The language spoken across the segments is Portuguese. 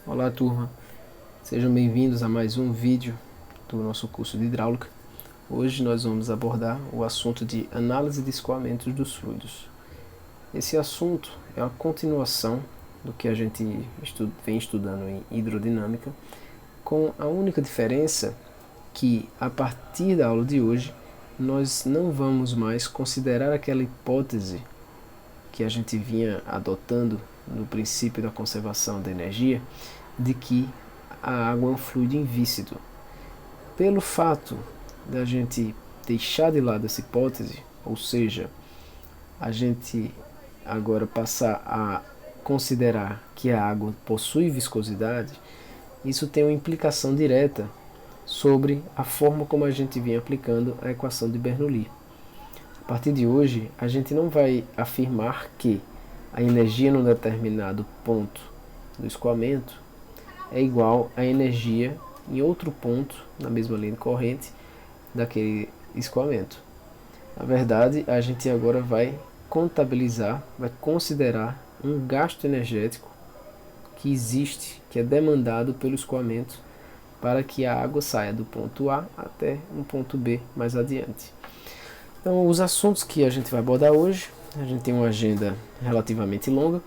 Olá turma, sejam bem-vindos a mais um vídeo do nosso curso de hidráulica. Hoje nós vamos abordar o assunto de análise de escoamentos dos fluidos. Esse assunto é uma continuação do que a gente vem estudando em hidrodinâmica, com a única diferença que a partir da aula de hoje nós não vamos mais considerar aquela hipótese que a gente vinha adotando no princípio da conservação da energia, de que a água é um fluido invícido. Pelo fato da gente deixar de lado essa hipótese, ou seja, a gente agora passar a considerar que a água possui viscosidade, isso tem uma implicação direta sobre a forma como a gente vinha aplicando a equação de Bernoulli. A partir de hoje, a gente não vai afirmar que a energia num determinado ponto do escoamento é igual à energia em outro ponto, na mesma linha de corrente, daquele escoamento. Na verdade, a gente agora vai contabilizar, vai considerar um gasto energético que existe, que é demandado pelo escoamento para que a água saia do ponto A até um ponto B mais adiante. Então, os assuntos que a gente vai abordar hoje, a gente tem uma agenda relativamente longa.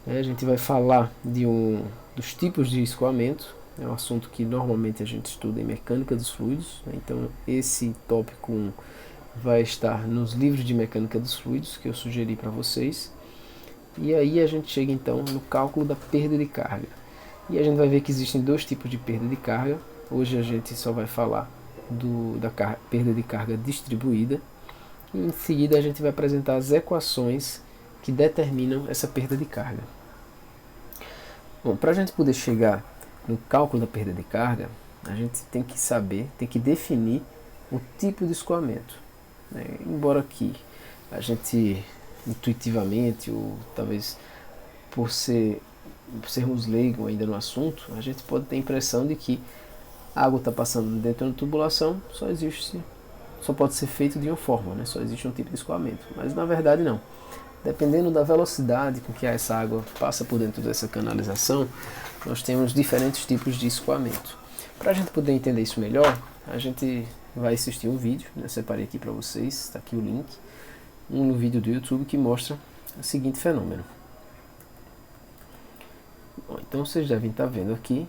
A gente vai falar dos tipos de escoamento, é um assunto que normalmente a gente estuda em mecânica dos fluidos, então esse tópico 1 vai estar nos livros de mecânica dos fluidos que eu sugeri para vocês. E aí a gente chega então no cálculo da perda de carga. E a gente vai ver que existem dois tipos de perda de carga. Hoje a gente só vai falar da perda de carga distribuída. E em seguida a gente vai apresentar as equações que determinam essa perda de carga. Bom, para a gente poder chegar no cálculo da perda de carga, a gente tem que saber, tem que definir o tipo de escoamento. Embora que a gente intuitivamente, ou talvez por sermos leigos ainda no assunto, a gente pode ter a impressão de que a água está passando dentro de uma tubulação, só pode ser feito de uma forma, só existe um tipo de escoamento. Mas na verdade não. Dependendo da velocidade com que essa água passa por dentro dessa canalização, nós temos diferentes tipos de escoamento. Para a gente poder entender isso melhor, a gente vai assistir um vídeo, eu separei aqui para vocês, está aqui o link, um vídeo do YouTube que mostra o seguinte fenômeno. Bom, então vocês devem estar vendo aqui,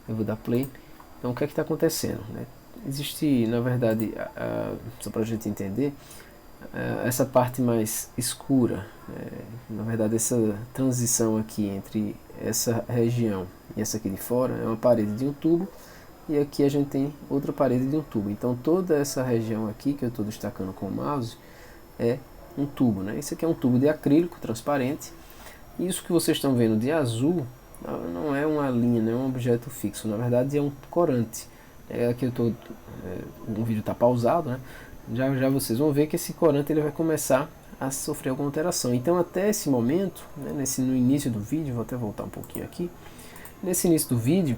eu vou dar play. Então o que é que está acontecendo? Existe, na verdade, só para a gente entender, essa parte mais escura, na verdade essa transição aqui entre essa região e essa aqui de fora é uma parede de um tubo, e aqui a gente tem outra parede de um tubo. Então toda essa região aqui que eu estou destacando com o mouse é um tubo. Esse aqui é um tubo de acrílico transparente. Isso que vocês estão vendo de azul não é uma linha, não é um objeto fixo, na verdade é um corante. Aqui o vídeo está pausado, já vocês vão ver que esse corante ele vai começar a sofrer alguma alteração. Então até esse momento, no início do vídeo, vou até voltar um pouquinho aqui, nesse início do vídeo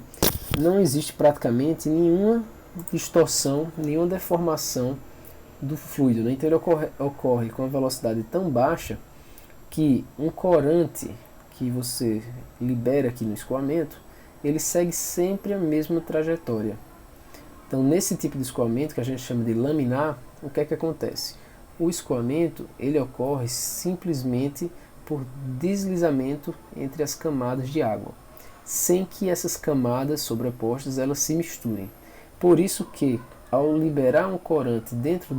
não existe praticamente nenhuma distorção, nenhuma deformação do fluido, então ele ocorre com uma velocidade tão baixa que um corante que você libera aqui no escoamento, ele segue sempre a mesma trajetória. Então nesse tipo de escoamento que a gente chama de laminar, o que é que acontece? O escoamento ele ocorre simplesmente por deslizamento entre as camadas de água, sem que essas camadas sobrepostas elas se misturem. Por isso que ao liberar um corante dentro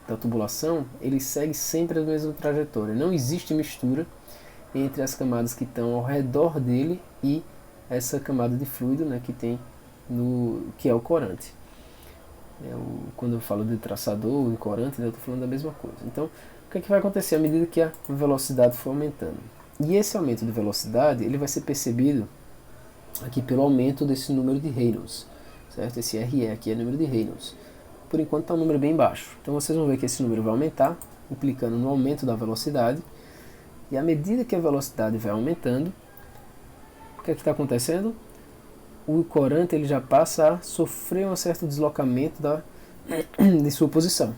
da tubulação, ele segue sempre a mesma trajetória. Não existe mistura entre as camadas que estão ao redor dele e essa camada de fluido que é o corante. Quando eu falo de traçador e corante, eu estou falando da mesma coisa. Então, o que é que vai acontecer à medida que a velocidade for aumentando? E esse aumento de velocidade ele vai ser percebido aqui pelo aumento desse número de Reynolds, certo? Esse RE aqui é o número de Reynolds. Por enquanto está um número bem baixo. Então vocês vão ver que esse número vai aumentar, implicando no aumento da velocidade. E à medida que a velocidade vai aumentando, o que é que está acontecendo? O corante ele já passa a sofrer um certo deslocamento de sua posição.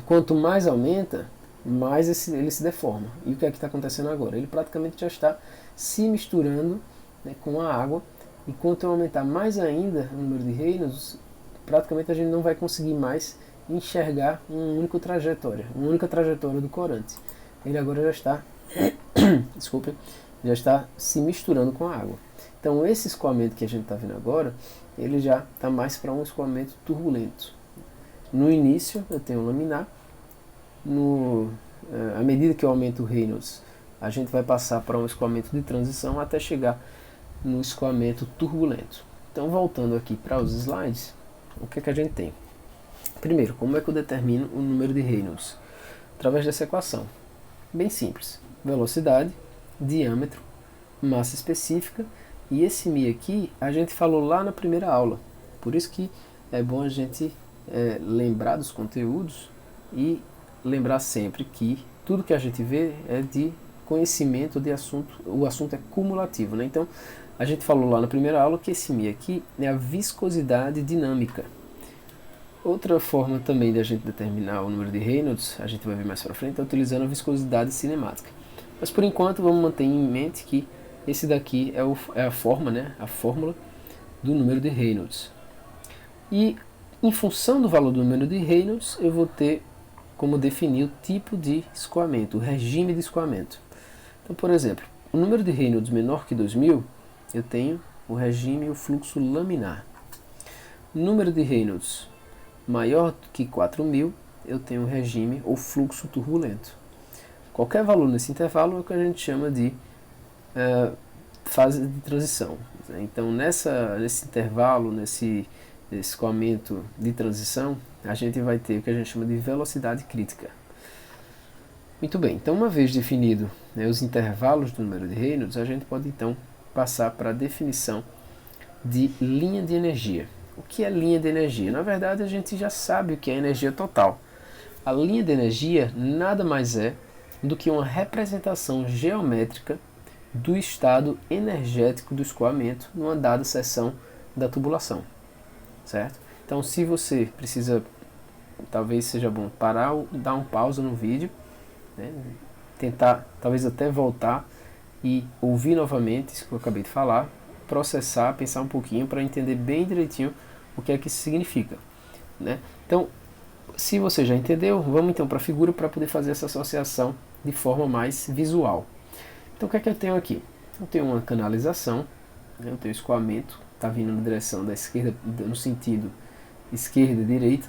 Quanto mais aumenta, mais ele se deforma. E o que é que está acontecendo agora? Ele praticamente já está se misturando, né, com a água, e quanto eu aumentar mais ainda o número de Reynolds, praticamente a gente não vai conseguir mais enxergar uma única trajetória do corante. Ele agora já está, desculpe, já está se misturando com a água. Então esse escoamento que a gente está vendo agora, ele já está mais para um escoamento turbulento. No início eu tenho um laminar, à medida que eu aumento o Reynolds, a gente vai passar para um escoamento de transição até chegar no escoamento turbulento. Então, voltando aqui para os slides, o que é que a gente tem? Primeiro, como é que eu determino o número de Reynolds? Através dessa equação. Bem simples. Velocidade, diâmetro, massa específica, e esse μ aqui a gente falou lá na primeira aula. Por isso que é bom a gente lembrar dos conteúdos e lembrar sempre que tudo que a gente vê é de conhecimento de assunto, o assunto é cumulativo, né? Então, a gente falou lá na primeira aula que esse μ aqui é a viscosidade dinâmica. Outra forma também de a gente determinar o número de Reynolds, a gente vai ver mais para frente, é utilizando a viscosidade cinemática. Mas por enquanto vamos manter em mente que esse daqui é a forma, né? A fórmula do número de Reynolds. E em função do valor do número de Reynolds, eu vou ter como definir o tipo de escoamento, o regime de escoamento. Então, por exemplo, o número de Reynolds menor que 2000, eu tenho o regime e o fluxo laminar. O número de Reynolds maior que 4000, eu tenho o regime ou fluxo turbulento. Qualquer valor nesse intervalo é o que a gente chama de fase de transição. Então, nesse intervalo, nesse escoamento de transição, a gente vai ter o que a gente chama de velocidade crítica. Muito bem, então uma vez definido, né, os intervalos do número de Reynolds, a gente pode então passar para a definição de linha de energia. O que é linha de energia? Na verdade, a gente já sabe o que é energia total. A linha de energia nada mais é do que uma representação geométrica do estado energético do escoamento numa dada seção da tubulação, certo? Então, se você precisa, talvez seja bom parar, dar um pausa no vídeo, né, tentar, talvez até voltar e ouvir novamente isso que eu acabei de falar, processar, pensar um pouquinho para entender bem direitinho o que é que isso significa, né? Então, se você já entendeu, vamos então para a figura para poder fazer essa associação de forma mais visual. Então, o que é que eu tenho aqui? Eu tenho uma canalização, né, eu tenho escoamento, está vindo na direção da esquerda, no sentido esquerda e direita.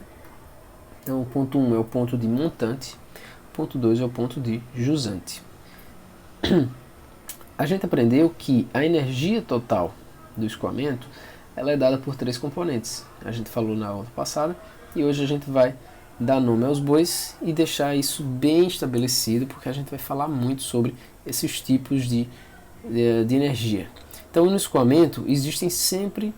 Então, o ponto 1 é o ponto de montante, o ponto 2 é o ponto de jusante. A gente aprendeu que a energia total do escoamento ela é dada por 3 componentes. A gente falou na aula passada e hoje a gente vai dar nome aos bois e deixar isso bem estabelecido, porque a gente vai falar muito sobre esses tipos de energia. Então, no escoamento existem sempre,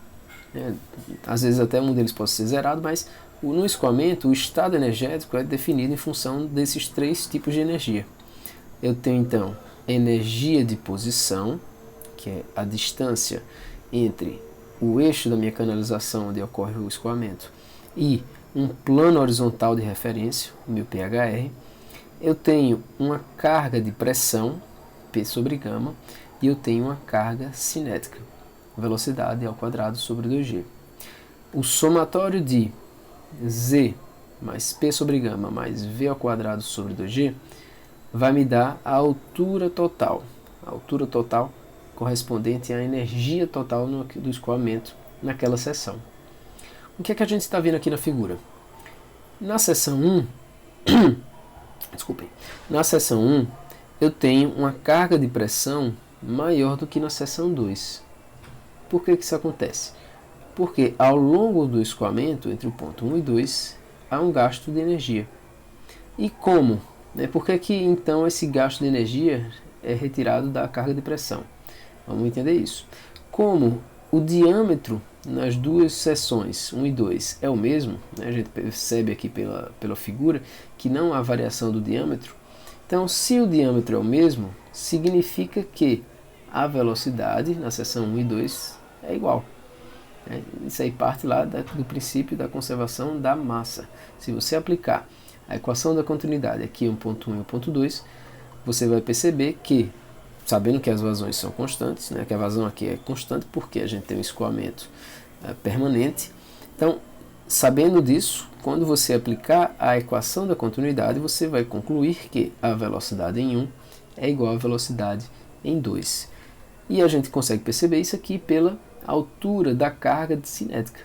às vezes até um deles pode ser zerado, mas no escoamento o estado energético é definido em função desses 3 tipos de energia. Eu tenho então energia de posição, que é a distância entre o eixo da minha canalização onde ocorre o escoamento e um plano horizontal de referência, o meu PHR. Eu tenho uma carga de pressão, P sobre gama, e eu tenho uma carga cinética, velocidade ao quadrado sobre 2G. O somatório de Z mais P sobre gama mais V ao quadrado sobre 2G vai me dar a altura total correspondente à energia total do escoamento naquela seção. O que é que a gente está vendo aqui na figura? Na seção 1, na seção 1 eu tenho uma carga de pressão maior do que na seção 2. Por que isso acontece? Porque ao longo do escoamento, entre o ponto 1 e 2, há um gasto de energia. E como? Por que então esse gasto de energia é retirado da carga de pressão? Vamos entender isso. Como o diâmetro nas duas seções, 1 e 2, é o mesmo, né? A gente percebe aqui pela figura que não há variação do diâmetro. Então, se o diâmetro é o mesmo, significa que a velocidade na seção 1 e 2 é igual. Isso aí parte lá do princípio da conservação da massa. Se você aplicar a equação da continuidade aqui é 1.1 e 1.2, você vai perceber que, sabendo que as vazões são constantes, né, que a vazão aqui é constante porque a gente tem um escoamento permanente, então, sabendo disso, quando você aplicar a equação da continuidade, você vai concluir que a velocidade em 1 é igual à velocidade em 2. E a gente consegue perceber isso aqui pela altura da carga cinética.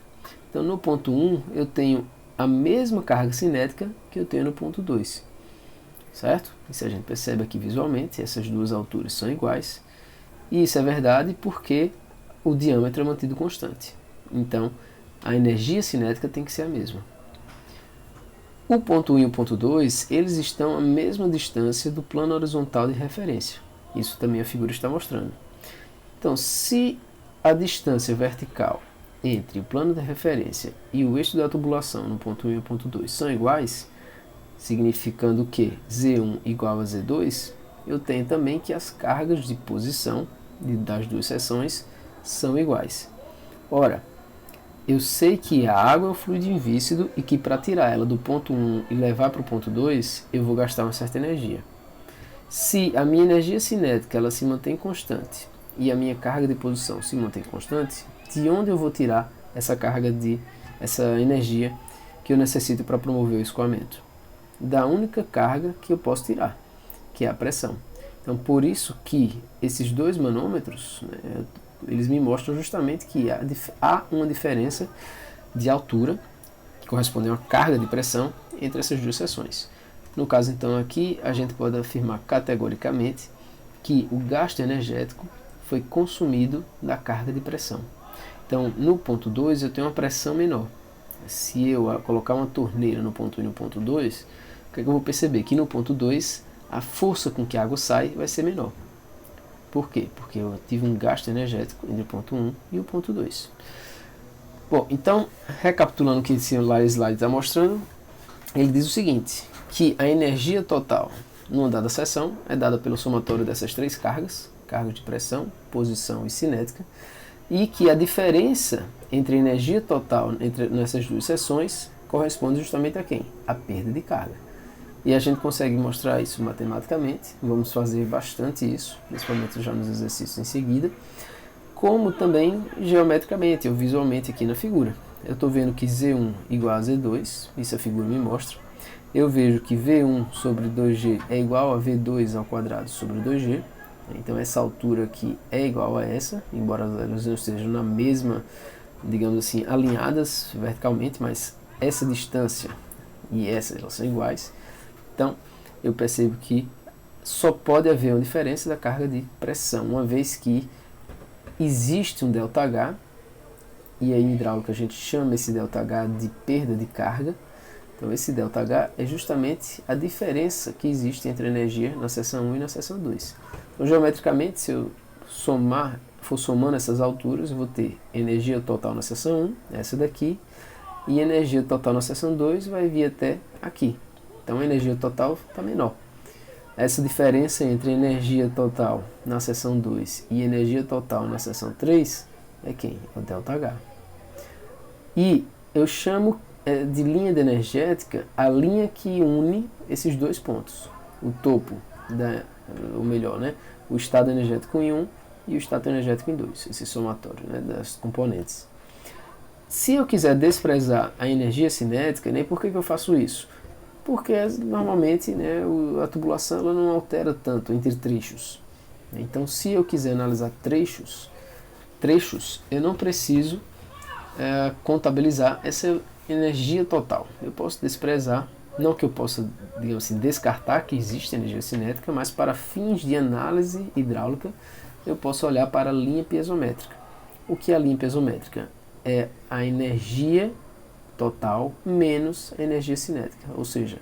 Então, no ponto 1, eu tenho a mesma carga cinética que eu tenho no ponto 2. Certo? Isso a gente percebe aqui visualmente, essas duas alturas são iguais. E isso é verdade porque o diâmetro é mantido constante. Então, a energia cinética tem que ser a mesma. O ponto 1 e o ponto 2, eles estão à mesma distância do plano horizontal de referência. Isso também a figura está mostrando. Então, se a distância vertical entre o plano de referência e o eixo da tubulação no ponto 1 e o ponto 2 são iguais, significando que Z1 igual a Z2, eu tenho também que as cargas de posição das duas seções são iguais. Ora, eu sei que a água é um fluido invícido e que para tirar ela do ponto 1 e levar para o ponto 2, eu vou gastar uma certa energia. Se a minha energia cinética ela se mantém constante e a minha carga de posição se mantém constante, de onde eu vou tirar essa energia que eu necessito para promover o escoamento? Da única carga que eu posso tirar, que é a pressão. Então, por isso que esses dois manômetros, né, eles me mostram justamente que há uma diferença de altura, que corresponde a uma carga de pressão, entre essas duas seções. No caso, então, aqui, a gente pode afirmar categoricamente que o gasto energético foi consumido da carga de pressão. Então, no ponto 2, eu tenho uma pressão menor. Se eu colocar uma torneira no ponto 1 e no ponto 2, o que eu vou perceber? Que no ponto 2, a força com que a água sai vai ser menor. Por quê? Porque eu tive um gasto energético entre o ponto 1 e o ponto 2. Bom, então, recapitulando o que esse slide está mostrando, ele diz o seguinte, que a energia total numa dada seção é dada pelo somatório dessas três cargas, carga de pressão, posição e cinética, e que a diferença entre a energia total nessas duas seções corresponde justamente a quem? A perda de carga. E a gente consegue mostrar isso matematicamente, vamos fazer bastante isso, principalmente já nos exercícios em seguida, como também geometricamente, ou visualmente aqui na figura. Eu estou vendo que Z1 igual a Z2, isso a figura me mostra. Eu vejo que V1 sobre 2G é igual a V2 ao quadrado sobre 2G. Então essa altura aqui é igual a essa, embora elas não estejam na mesma, digamos assim, alinhadas verticalmente, mas essa distância e essa elas são iguais. Então eu percebo que só pode haver uma diferença da carga de pressão, uma vez que existe um ΔH, e aí em hidráulica a gente chama esse ΔH de perda de carga. Então esse ΔH é justamente a diferença que existe entre a energia na seção 1 e na seção 2. Então geometricamente, se eu for somando essas alturas, eu vou ter energia total na seção 1, essa daqui, e energia total na seção 2 vai vir até aqui. Então a energia total está menor. Essa diferença entre energia total na seção 2 e energia total na seção 3 é quem? É o ΔH. E eu chamo de linha de energética a linha que une esses dois pontos. O topo, ou melhor, né? O estado energético em 1 e o estado energético em 2, esse somatório, né, das componentes. Se eu quiser desprezar a energia cinética, nem por que eu faço isso? Porque normalmente, né, a tubulação ela não altera tanto entre trechos. Então, se eu quiser analisar trechos, eu não preciso contabilizar essa energia total. Eu posso desprezar, não que eu possa, digamos assim, descartar que existe energia cinética, mas para fins de análise hidráulica, eu posso olhar para a linha piezométrica. O que é a linha piezométrica? É a energia total menos a energia cinética, ou seja,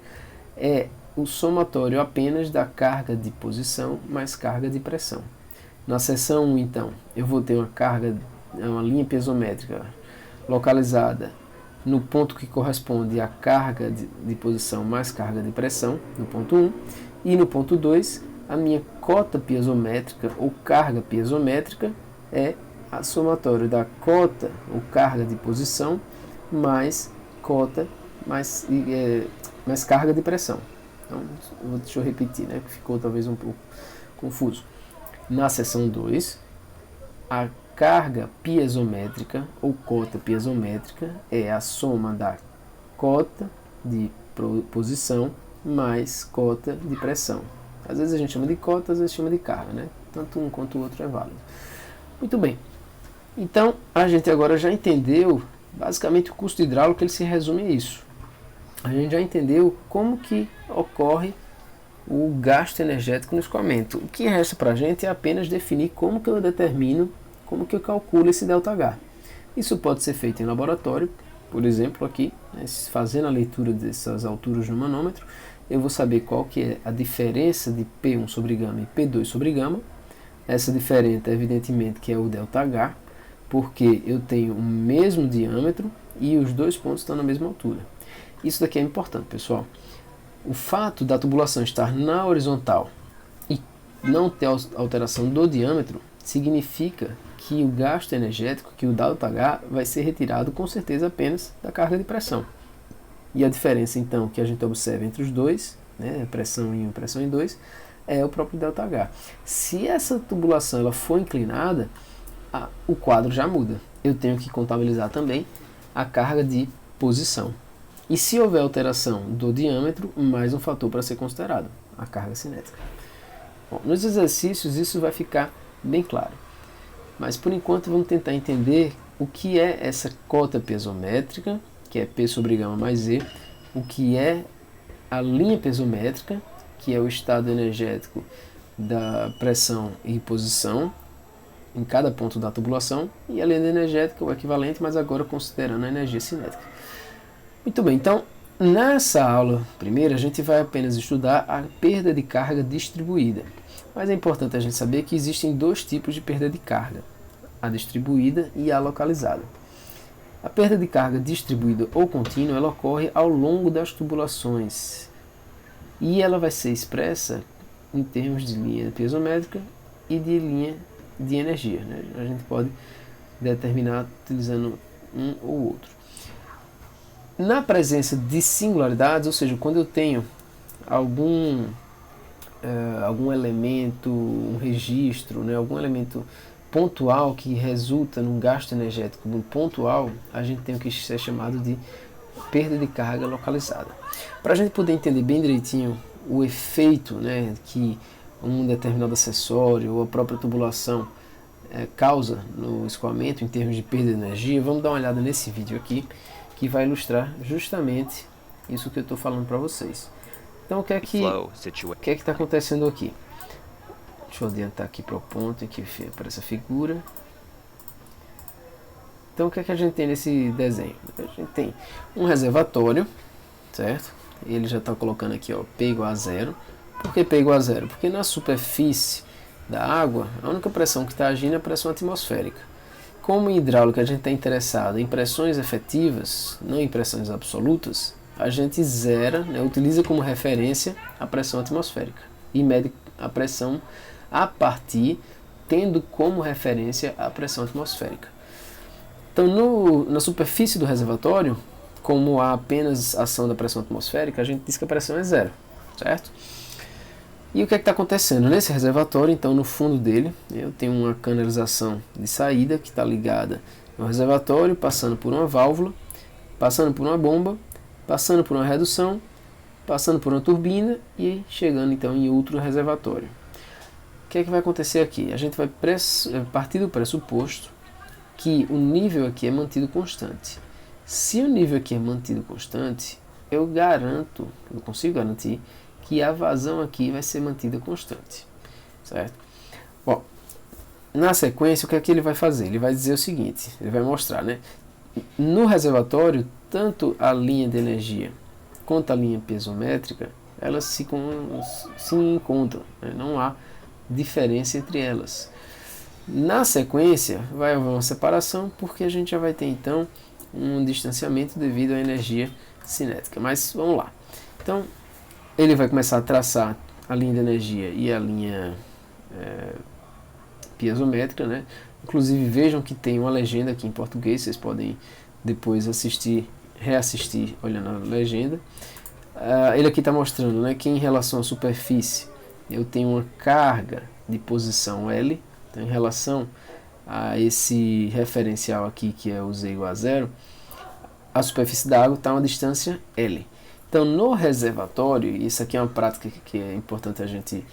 é o somatório apenas da carga de posição mais carga de pressão. Na seção 1, então, eu vou ter uma linha piezométrica localizada no ponto que corresponde à carga de posição mais carga de pressão, no ponto 1, e no ponto 2, a minha cota piezométrica ou carga piezométrica é a somatório da cota ou carga de posição mais cota mais carga de pressão. Então, deixa eu repetir, né, que ficou talvez um pouco confuso. Na seção 2, a carga piezométrica ou cota piezométrica é a soma da cota de posição mais cota de pressão. Às vezes a gente chama de cota, às vezes chama de carga, né? Tanto um quanto o outro é válido. Muito bem. Então, a gente agora já entendeu, basicamente, o custo hidráulico, ele se resume a isso. A gente já entendeu como que ocorre o gasto energético no escoamento. O que resta para a gente é apenas definir como que eu determino, como que eu calculo esse ΔH. Isso pode ser feito em laboratório, por exemplo, aqui, né, fazendo a leitura dessas alturas no manômetro, eu vou saber qual que é a diferença de P1 sobre gama e P2 sobre gama. Essa diferença, evidentemente, que é o ΔH, porque eu tenho o mesmo diâmetro e os dois pontos estão na mesma altura. Isso daqui é importante, pessoal. O fato da tubulação estar na horizontal e não ter alteração do diâmetro significa que o gasto energético, que o ΔH, vai ser retirado com certeza apenas da carga de pressão. E a diferença então que a gente observa entre os dois, né, pressão em 1 e pressão em 2, é o próprio ΔH. Se essa tubulação ela for inclinada, o quadro já muda. Eu tenho que contabilizar também a carga de posição. E se houver alteração do diâmetro, mais um fator para ser considerado, a carga cinética. Bom, nos exercícios isso vai ficar bem claro. Mas por enquanto vamos tentar entender o que é essa cota piezométrica, que é P sobre gama mais E, o que é a linha piezométrica, que é o estado energético da pressão e posição em cada ponto da tubulação, e a linha energética, o equivalente, mas agora considerando a energia cinética. Muito bem, então nessa aula primeira a gente vai apenas estudar a perda de carga distribuída. Mas é importante a gente saber que existem dois tipos de perda de carga, a distribuída e a localizada. A perda de carga distribuída ou contínua ela ocorre ao longo das tubulações e ela vai ser expressa em termos de linha piezométrica e de linha de energia, né? A gente pode determinar utilizando um ou outro. Na presença de singularidades, ou seja, quando eu tenho algum elemento, um registro, né, algum elemento pontual que resulta num gasto energético pontual, a gente tem o que é chamado de perda de carga localizada. Para a gente poder entender bem direitinho o efeito, né, que um determinado acessório ou a própria tubulação causa no escoamento em termos de perda de energia, vamos dar uma olhada nesse vídeo aqui, que vai ilustrar justamente isso que eu estou falando para vocês. Então o que é que está acontecendo aqui? Deixa eu adiantar aqui para o ponto em que aparece a figura. Então o que é que a gente tem nesse desenho? A gente tem um reservatório, certo? Ele já está colocando aqui, ó, P igual a zero. Por que P igual a zero? Porque na superfície da água, a única pressão que está agindo é a pressão atmosférica. Como em hidráulica a gente está interessado em pressões efetivas, não em pressões absolutas, a gente zera, né, utiliza como referência a pressão atmosférica e mede a pressão a partir, tendo como referência a pressão atmosférica. Então na superfície do reservatório, como há apenas ação da pressão atmosférica, a gente diz que a pressão é zero, certo? E o que é que está acontecendo? Nesse reservatório, então, no fundo dele, eu tenho uma canalização de saída que está ligada no reservatório, passando por uma válvula, passando por uma bomba, passando por uma redução, passando por uma turbina e chegando, então, em outro reservatório. O que é que vai acontecer aqui? A gente vai partir do pressuposto que o nível aqui é mantido constante. Se o nível aqui é mantido constante, eu consigo garantir que a vazão aqui vai ser mantida constante, certo? Bom, na sequência, o que é que ele vai fazer? Ele vai dizer o seguinte, ele vai mostrar, né? No reservatório, tanto a linha de energia quanto a linha piezométrica, elas se encontram, né? Não há diferença entre elas. Na sequência, vai haver uma separação, porque a gente já vai ter, então, um distanciamento devido à energia cinética. Mas, vamos lá. Então, ele vai começar a traçar a linha de energia e a linha piezométrica, né? Inclusive vejam que tem uma legenda aqui em português, vocês podem depois reassistir olhando a legenda. Ele aqui está mostrando, né, que em relação à superfície eu tenho uma carga de posição L, então em relação a esse referencial aqui que é o Z igual a zero, a superfície da água está a uma distância L. Então no reservatório, isso aqui é uma prática que é importante a gente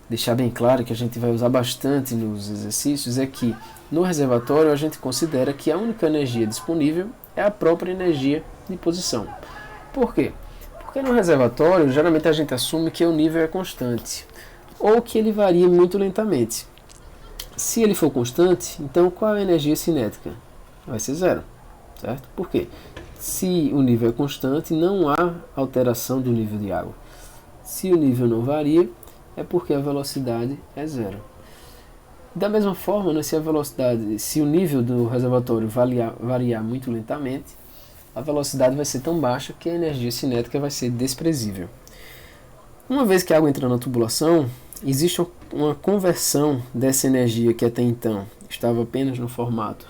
deixar bem claro, que a gente vai usar bastante nos exercícios, é que no reservatório a gente considera que a única energia disponível é a própria energia de posição. Por quê? Porque no reservatório, geralmente a gente assume que o nível é constante, ou que ele varia muito lentamente. Se ele for constante, então qual é a energia cinética? Vai ser zero, certo? Por quê? Se o nível é constante, não há alteração do nível de água. Se o nível não varia, é porque a velocidade é zero. Da mesma forma, né, se o nível do reservatório variar muito lentamente, a velocidade vai ser tão baixa que a energia cinética vai ser desprezível. Uma vez que a água entra na tubulação, existe uma conversão dessa energia que até então estava apenas no formato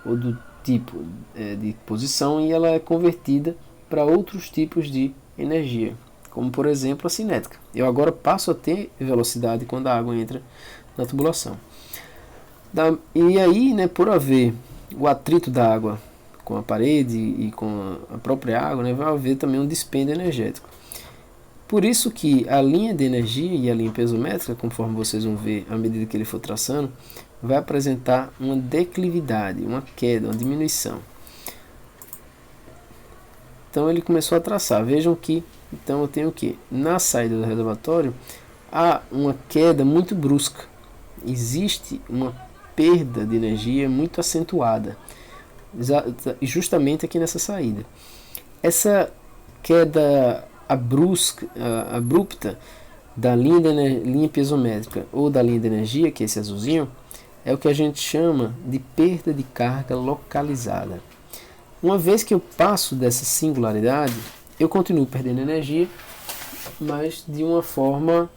ou do tipo de posição, e ela é convertida para outros tipos de energia, como por exemplo a cinética. Eu agora passo a ter velocidade quando a água entra na tubulação. E aí, né, por haver o atrito da água com a parede e com a própria água, né, vai haver também um dispêndio energético. Por isso que a linha de energia e a linha piezométrica, conforme vocês vão ver à medida que ele for traçando, vai apresentar uma declividade, uma queda, uma diminuição. Então ele começou a traçar. Vejam que então eu tenho que na saída do reservatório há uma queda muito brusca. Existe uma perda de energia muito acentuada, justamente aqui nessa saída. Essa queda abrupta da linha piezométrica ou da linha de energia, que é esse azulzinho, é o que a gente chama de perda de carga localizada. Uma vez que eu passo dessa singularidade, eu continuo perdendo energia, mas de uma forma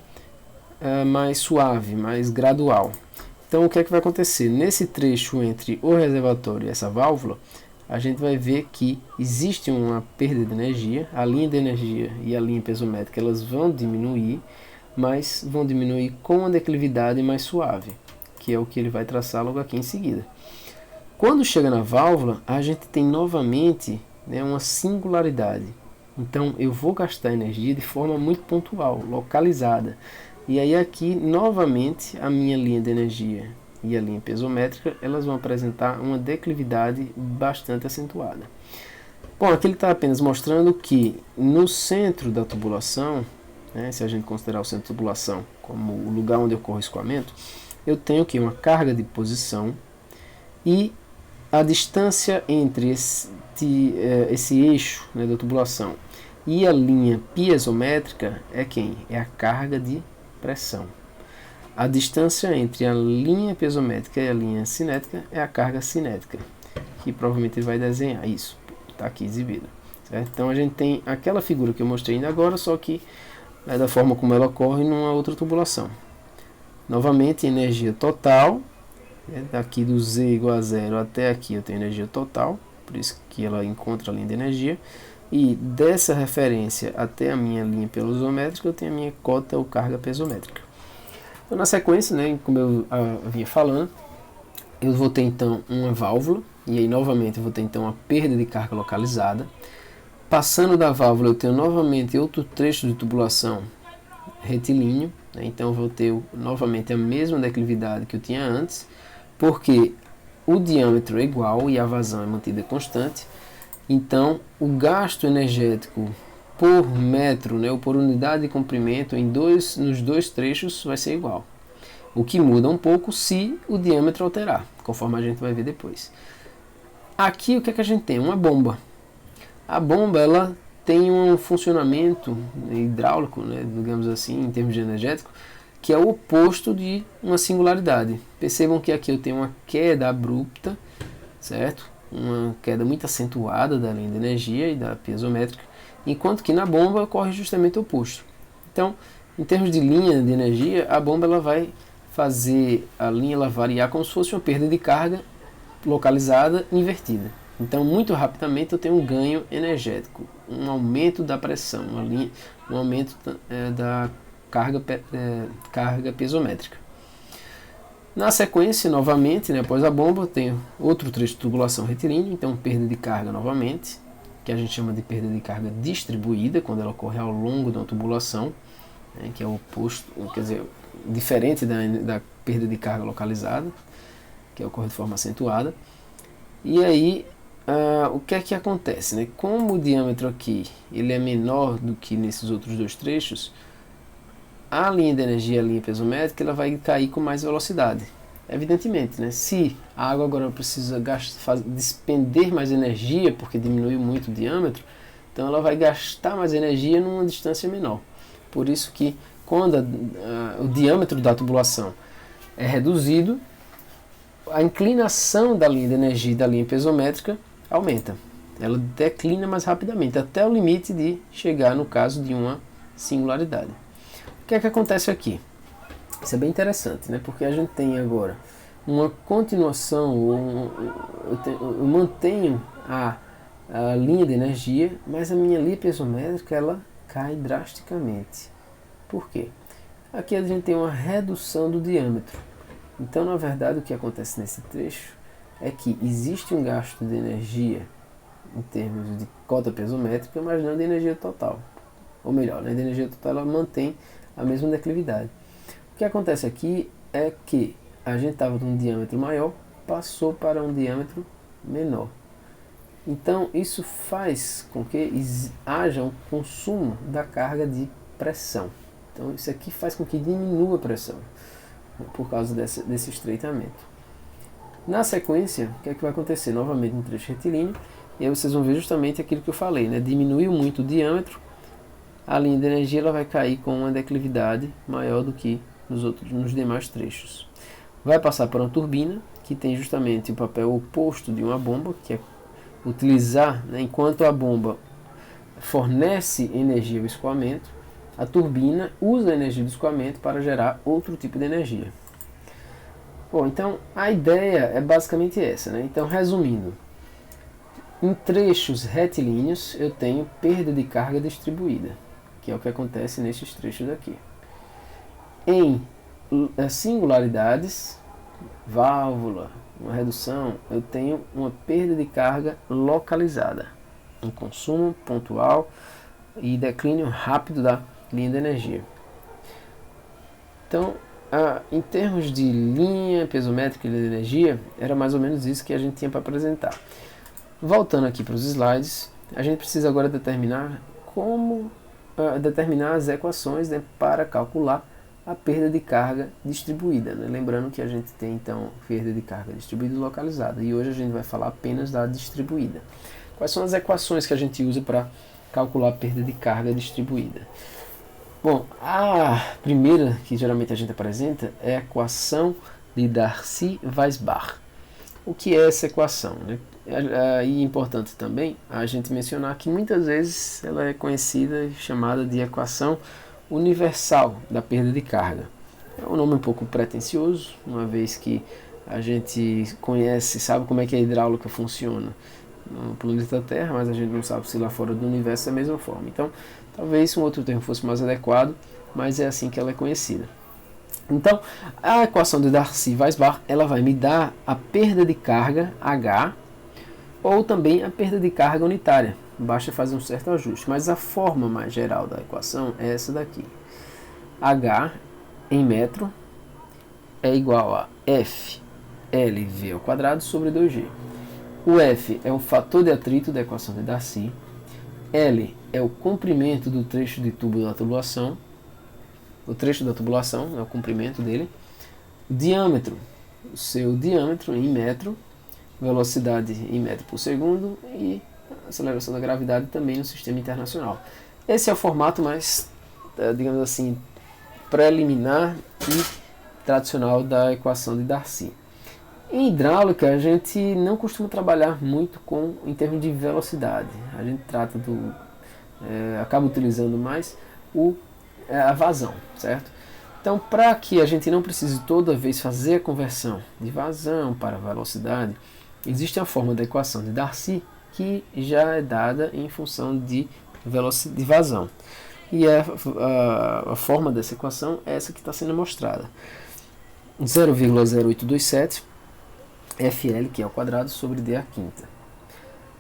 mais suave, mais gradual. Então o que é que vai acontecer? Nesse trecho entre o reservatório e essa válvula, a gente vai ver que existe uma perda de energia, a linha de energia e a linha piezométrica elas vão diminuir, mas vão diminuir com uma declividade mais suave, que é o que ele vai traçar logo aqui em seguida. Quando chega na válvula, a gente tem novamente, né, uma singularidade. Então eu vou gastar energia de forma muito pontual, localizada. E aí aqui, novamente, a minha linha de energia e a linha piezométrica, elas vão apresentar uma declividade bastante acentuada. Bom, aqui ele está apenas mostrando que no centro da tubulação, né, se a gente considerar o centro da tubulação como o lugar onde ocorre o escoamento, eu tenho aqui uma carga de posição e a distância entre esse eixo, né, da tubulação e a linha piezométrica é quem? É a carga de pressão. A distância entre a linha piezométrica e a linha cinética é a carga cinética, que provavelmente ele vai desenhar isso, está aqui exibido. Certo? Então a gente tem aquela figura que eu mostrei ainda agora, só que é da forma como ela ocorre numa outra tubulação. Novamente, energia total, né, daqui do Z igual a zero até aqui eu tenho energia total, por isso que ela encontra a linha de energia. E dessa referência até a minha linha piezométrica eu tenho a minha cota ou carga piezométrica. Então, na sequência, né, como eu vinha falando, eu vou ter então uma válvula, e aí novamente eu vou ter então uma perda de carga localizada. Passando da válvula eu tenho novamente outro trecho de tubulação retilíneo, né, então eu vou ter novamente a mesma declividade que eu tinha antes, porque o diâmetro é igual e a vazão é mantida constante. Então, o gasto energético por metro, né, ou por unidade de comprimento nos dois trechos vai ser igual. O que muda um pouco se o diâmetro alterar, conforme a gente vai ver depois. Aqui o que é que a gente tem? Uma bomba. A bomba ela tem um funcionamento hidráulico, né, digamos assim, em termos de energético, que é o oposto de uma singularidade. Percebam que aqui eu tenho uma queda abrupta, certo? Uma queda muito acentuada da linha de energia e da piezométrica, enquanto que na bomba ocorre justamente o oposto. Então, em termos de linha de energia, a bomba ela vai fazer a linha ela variar como se fosse uma perda de carga localizada invertida. Então, muito rapidamente eu tenho um ganho energético, um aumento da pressão, um aumento da carga pesométrica. Na sequência, novamente, né, após a bomba, eu tenho outro trecho de tubulação retilínea, então perda de carga novamente, que a gente chama de perda de carga distribuída, quando ela ocorre ao longo de uma tubulação, né, que é o oposto, quer dizer, diferente da perda de carga localizada, que ocorre de forma acentuada. E aí, o que é que acontece? Né? Como o diâmetro aqui ele é menor do que nesses outros dois trechos, a linha de energia, a linha pesométrica, ela vai cair com mais velocidade. Evidentemente, né? Se a água agora precisa despender mais energia, porque diminuiu muito o diâmetro, então ela vai gastar mais energia numa distância menor. Por isso que quando o diâmetro da tubulação é reduzido, a inclinação da linha de energia e da linha pesométrica aumenta. Ela declina mais rapidamente, até o limite de chegar no caso de uma singularidade. O que é que acontece aqui? Isso é bem interessante, né? Porque a gente tem agora uma continuação, eu mantenho a linha de energia, mas a minha linha pesométrica ela cai drasticamente. Por quê? Aqui a gente tem uma redução do diâmetro. Então, na verdade, o que acontece nesse trecho é que existe um gasto de energia em termos de cota pesométrica, mas não de energia total. Ou melhor, né, de energia total ela mantém a mesma declividade. O que acontece aqui é que a gente estava de um diâmetro maior, passou para um diâmetro menor. Então, isso faz com que haja um consumo da carga de pressão. Então, isso aqui faz com que diminua a pressão por causa desse estreitamento. Na sequência, o que é que vai acontecer? Novamente um trecho retilíneo, e aí vocês vão ver justamente aquilo que eu falei, né? Diminuiu muito o diâmetro, a linha de energia ela vai cair com uma declividade maior do que nos demais trechos. Vai passar por uma turbina, que tem justamente o papel oposto de uma bomba, que é utilizar, né, enquanto a bomba fornece energia ao escoamento, a turbina usa a energia do escoamento para gerar outro tipo de energia. Bom, então a ideia é basicamente essa, né? Então, resumindo, em trechos retilíneos eu tenho perda de carga distribuída, que é o que acontece nesses trechos aqui. Em singularidades, válvula, uma redução, eu tenho uma perda de carga localizada, um consumo pontual e declínio rápido da linha de energia. Então, em termos de linha pesométrica e linha de energia, era mais ou menos isso que a gente tinha para apresentar. Voltando aqui para os slides, a gente precisa agora determinar determinar as equações, né, para calcular a perda de carga distribuída, né? Lembrando que a gente tem então perda de carga distribuída e localizada, e hoje a gente vai falar apenas da distribuída. Quais são as equações que a gente usa para calcular a perda de carga distribuída? Bom, a primeira que geralmente a gente apresenta é a equação de Darcy-Weisbach. O que é essa equação, né? É importante também a gente mencionar que muitas vezes ela é conhecida e chamada de equação universal da perda de carga. É um nome um pouco pretensioso, uma vez que a gente conhece, sabe como é que a hidráulica funciona no planeta Terra, mas a gente não sabe se lá fora do universo é da mesma forma. Então, talvez um outro termo fosse mais adequado, mas é assim que ela é conhecida. Então, a equação de Darcy-Weisbach, ela vai me dar a perda de carga H, ou também a perda de carga unitária. Basta fazer um certo ajuste, mas a forma mais geral da equação é essa daqui. H em metro é igual a F LV ao quadrado sobre 2G. O F é um fator de atrito da equação de Darcy. L é o comprimento do trecho de tubo da tubulação. O trecho da tubulação é o comprimento dele. Diâmetro, o seu diâmetro em metro. Velocidade em metro por segundo e aceleração da gravidade também no sistema internacional. Esse é o formato mais, digamos assim, preliminar e tradicional da equação de Darcy. Em hidráulica, a gente não costuma trabalhar muito em termos de velocidade. A gente trata acaba utilizando mais a vazão, certo? Então, para que a gente não precise toda vez fazer a conversão de vazão para velocidade, Existe a forma da equação de Darcy que já é dada em função de velocidade de vazão. E a forma dessa equação é essa que está sendo mostrada. 0,0827 FL, que é ao quadrado, sobre D à quinta.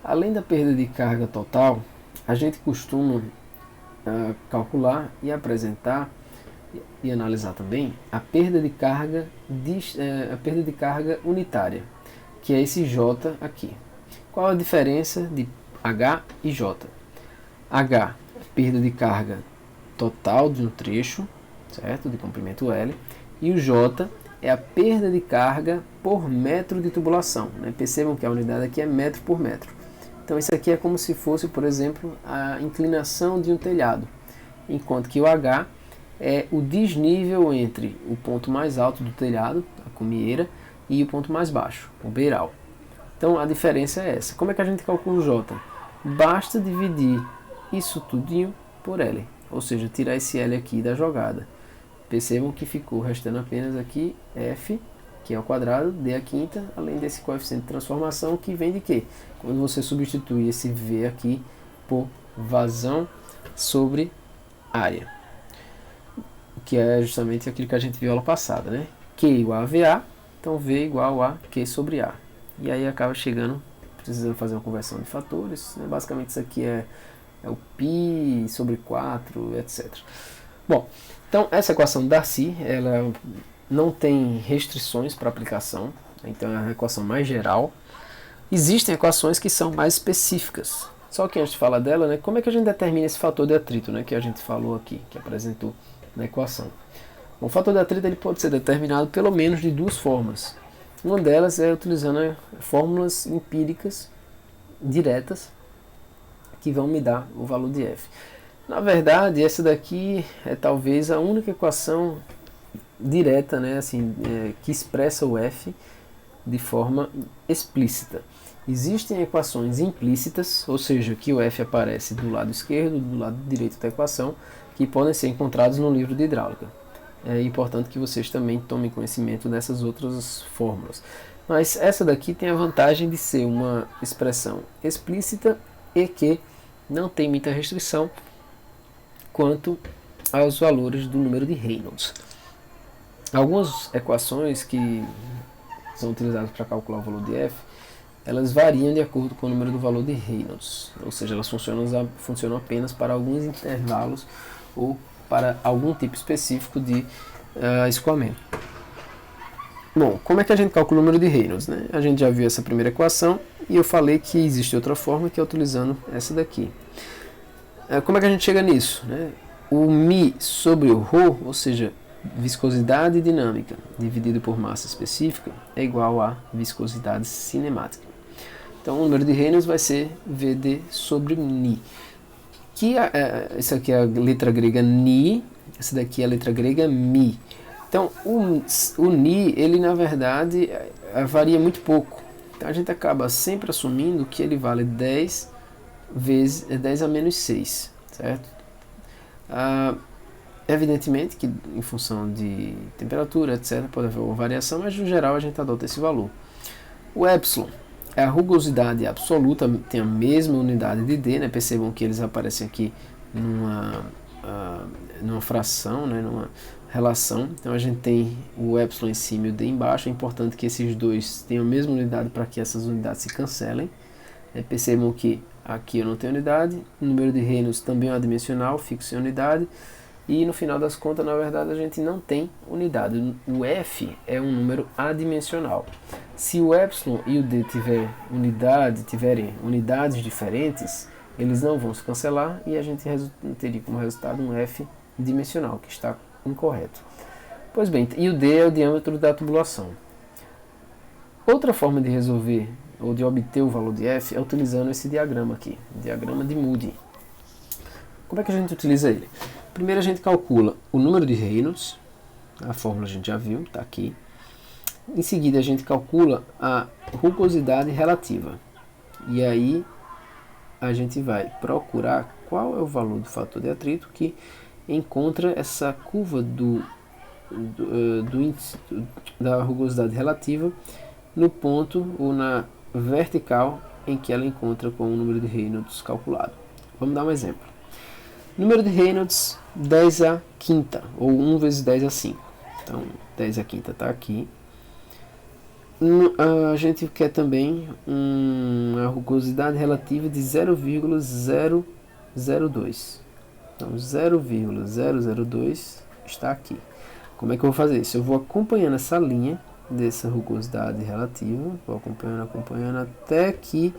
Além da perda de carga total, a gente costuma calcular e apresentar e analisar também a perda de carga unitária, que é esse J aqui. Qual a diferença de H e J? H, perda de carga total de um trecho, certo? De comprimento L, e o J é a perda de carga por metro de tubulação, né? Percebam que a unidade aqui é metro por metro. Então isso aqui é como se fosse, por exemplo, a inclinação de um telhado, enquanto que o H é o desnível entre o ponto mais alto do telhado, a cumieira, e o ponto mais baixo, o beiral. Então a diferença é essa. Como é que a gente calcula o J? Basta dividir isso tudinho por L, ou seja, tirar esse L aqui da jogada. Percebam que ficou restando apenas aqui F, que é ao quadrado, D à quinta, além desse coeficiente de transformação que vem de quê? Quando você substitui esse V aqui por vazão sobre área, que é justamente aquilo que a gente viu aula passada, né? Q igual a VA, então V igual a Q sobre A. E aí acaba chegando, precisando fazer uma conversão de fatores, né? Basicamente isso aqui é o π sobre 4, etc. Bom, então essa equação de Darcy, ela não tem restrições para aplicação, então é a equação mais geral. Existem equações que são mais específicas. Só que antes de falar dela, né, como é que a gente determina esse fator de atrito, né, que a gente falou aqui, que apresentou na equação? Bom, o fator de atrito ele pode ser determinado pelo menos de duas formas. Uma delas é utilizando fórmulas empíricas diretas que vão me dar o valor de F. Na verdade, essa daqui é talvez a única equação direta, né, assim, que expressa o F de forma explícita. Existem equações implícitas, ou seja, que o F aparece do lado esquerdo, do lado direito da equação, que podem ser encontrados no livro de hidráulica. É importante que vocês também tomem conhecimento dessas outras fórmulas. Mas essa daqui tem a vantagem de ser uma expressão explícita e que não tem muita restrição quanto aos valores do número de Reynolds. Algumas equações que são utilizadas para calcular o valor de F, elas variam de acordo com o número do valor de Reynolds, ou seja, elas funcionam apenas para alguns intervalos ou para algum tipo específico de escoamento. Bom, como é que a gente calcula o número de Reynolds, né? A gente já viu essa primeira equação e eu falei que existe outra forma que é utilizando essa daqui. Como é que a gente chega nisso, né? O μ sobre o ρ, ou seja, viscosidade dinâmica dividido por massa específica, é igual a viscosidade cinemática. Então o número de Reynolds vai ser Vd sobre Ni. Isso aqui é a letra grega Ni, essa daqui é a letra grega Mi. Então o Ni, ele na verdade varia muito pouco. Então a gente acaba sempre assumindo que ele vale 10 a menos 6, certo? Evidentemente que em função de temperatura, etc, pode haver uma variação, mas no geral a gente adota esse valor. O epsilon é a rugosidade absoluta, tem a mesma unidade de D, né? Percebam que eles aparecem aqui numa fração, né? Numa relação. Então a gente tem o epsilon em cima e o D embaixo. É importante que esses dois tenham a mesma unidade para que essas unidades se cancelem. Percebam que aqui eu não tenho unidade, o número de Reynolds também é adimensional, fixo em unidade. E no final das contas, na verdade, a gente não tem unidade. O F é um número adimensional. Se o epsilon e o D tiverem unidades diferentes, eles não vão se cancelar e a gente teria como resultado um F dimensional, que está incorreto. Pois bem, e o D é o diâmetro da tubulação. Outra forma de resolver ou de obter o valor de F é utilizando esse diagrama aqui, diagrama de Moody. Como é que a gente utiliza ele? Primeiro a gente calcula o número de Reynolds, a fórmula a gente já viu, está aqui. Em seguida a gente calcula a rugosidade relativa. E aí a gente vai procurar qual é o valor do fator de atrito que encontra essa curva da rugosidade relativa no ponto ou na vertical em que ela encontra com o número de Reynolds calculado. Vamos dar um exemplo. Número de Reynolds 10 à quinta, ou 1 vezes 10 a 5. Então, 10 à quinta está aqui. A gente quer também uma rugosidade relativa de 0,002. Então, 0,002 está aqui. Como é que eu vou fazer isso? Eu vou acompanhando essa linha dessa rugosidade relativa, vou acompanhando até que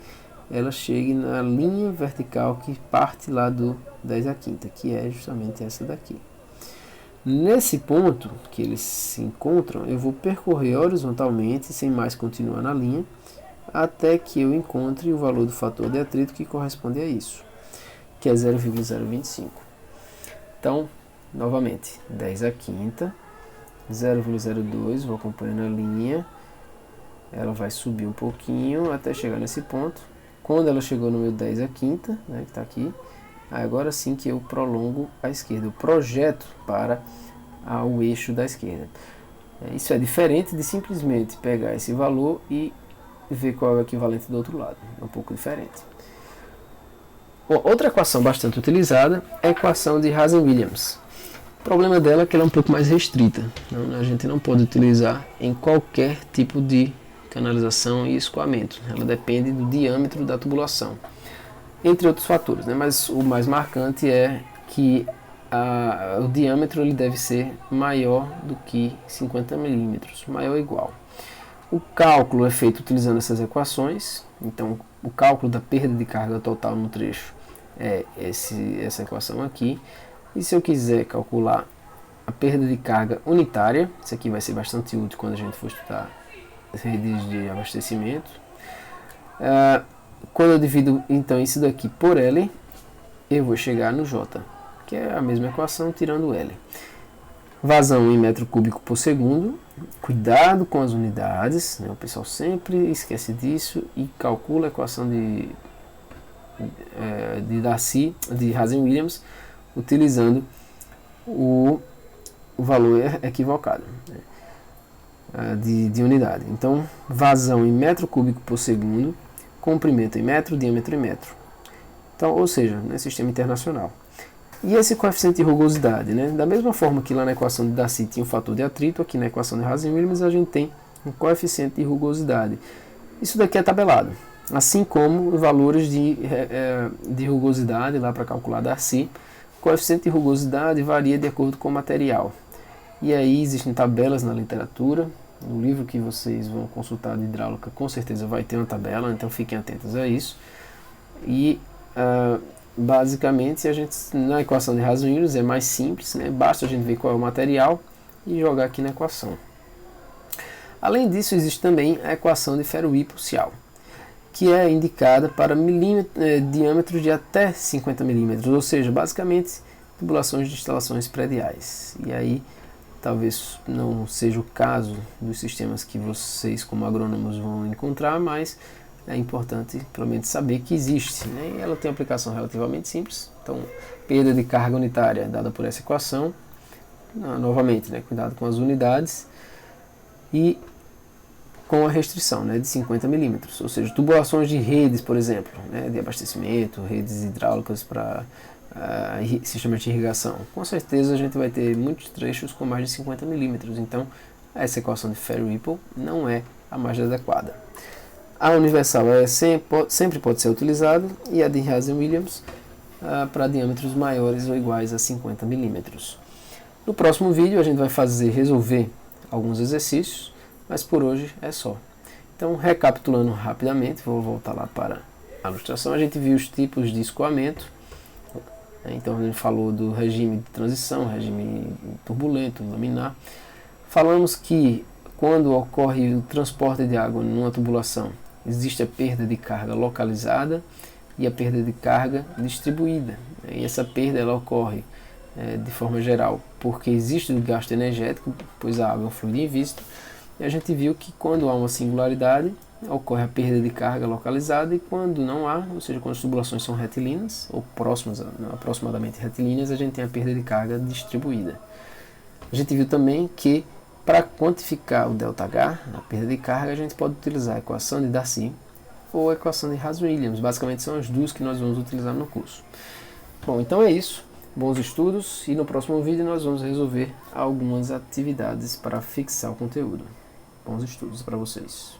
ela chegue na linha vertical que parte lá do 10 à quinta, que é justamente essa daqui. Nesse ponto que eles se encontram, eu vou percorrer horizontalmente, sem mais continuar na linha, até que eu encontre o valor do fator de atrito que corresponde a isso, que é 0,025. Então, novamente, 10 à quinta, 0,02, vou acompanhando a linha, ela vai subir um pouquinho até chegar nesse ponto. Quando ela chegou no meu 10 à quinta, né, que está aqui, agora sim que eu prolongo à esquerda, eu projeto para o eixo da esquerda. Isso é diferente de simplesmente pegar esse valor e ver qual é o equivalente do outro lado, é um pouco diferente. Outra equação bastante utilizada é a equação de Hazen-Williams. O problema dela é que ela é um pouco mais restrita, a gente não pode utilizar em qualquer tipo de canalização e escoamento, ela depende do diâmetro da tubulação, entre outros fatores, né? Mas o mais marcante é que o diâmetro ele deve ser maior do que 50 milímetros, maior ou igual. O cálculo é feito utilizando essas equações, então o cálculo da perda de carga total no trecho é essa equação aqui, e se eu quiser calcular a perda de carga unitária, isso aqui vai ser bastante útil quando a gente for estudar redes de abastecimento. Quando eu divido então isso daqui por L, eu vou chegar no J, que é a mesma equação tirando L. Vazão em metro cúbico por segundo. Cuidado com as unidades, né? O pessoal sempre esquece disso e calcula a equação de Darcy, de Hazen-Williams, utilizando o valor equivocado, né? de unidade. Então, vazão em metro cúbico por segundo, comprimento em metro, diâmetro em metro. Então, ou seja, né, sistema internacional. E esse coeficiente de rugosidade, né? Da mesma forma que lá na equação de Darcy tinha o fator de atrito, aqui na equação de Hazen-Williams a gente tem um coeficiente de rugosidade. Isso daqui é tabelado, assim como os valores de rugosidade lá para calcular Darcy. O coeficiente de rugosidade varia de acordo com o material. E aí existem tabelas na literatura, no livro que vocês vão consultar de hidráulica com certeza vai ter uma tabela, então fiquem atentos a isso. E basicamente na equação de Hazen-Williams é mais simples, né? Basta a gente ver qual é o material e jogar aqui na equação. Além disso, existe também a equação de ferro-i-pulcial, que é indicada para diâmetros de até 50 milímetros, ou seja, basicamente tubulações de instalações prediais. E aí talvez não seja o caso dos sistemas que vocês como agrônomos vão encontrar, mas é importante pelo menos saber que existe, né? E ela tem uma aplicação relativamente simples. Então, perda de carga unitária dada por essa equação, novamente, né? Cuidado com as unidades e com a restrição, né, de 50 milímetros, ou seja, tubulações de redes, por exemplo, né, de abastecimento, redes hidráulicas para sistemas de irrigação. Com certeza a gente vai ter muitos trechos com mais de 50 milímetros, então essa equação de Ferro-Whipple não é a mais adequada. A universal sempre pode ser utilizada e a de Hazen-Williams para diâmetros maiores ou iguais a 50 milímetros. No próximo vídeo a gente vai resolver alguns exercícios, mas por hoje é só. Então, recapitulando rapidamente, vou voltar lá para a ilustração. A gente viu os tipos de escoamento. Então, a gente falou do regime de transição, regime turbulento, laminar. Falamos que quando ocorre o transporte de água numa tubulação, existe a perda de carga localizada e a perda de carga distribuída. E essa perda ela ocorre de forma geral porque existe o gasto energético, pois a água flui em vista. E a gente viu que quando há uma singularidade, ocorre a perda de carga localizada e quando não há, ou seja, quando as tubulações são retilíneas ou aproximadamente retilíneas, a gente tem a perda de carga distribuída. A gente viu também que para quantificar o ΔH, a perda de carga, a gente pode utilizar a equação de Darcy, ou a equação de Haas-Williams. Basicamente são as duas que nós vamos utilizar no curso. Bom, então é isso. Bons estudos e no próximo vídeo nós vamos resolver algumas atividades para fixar o conteúdo. Bons estudos para vocês.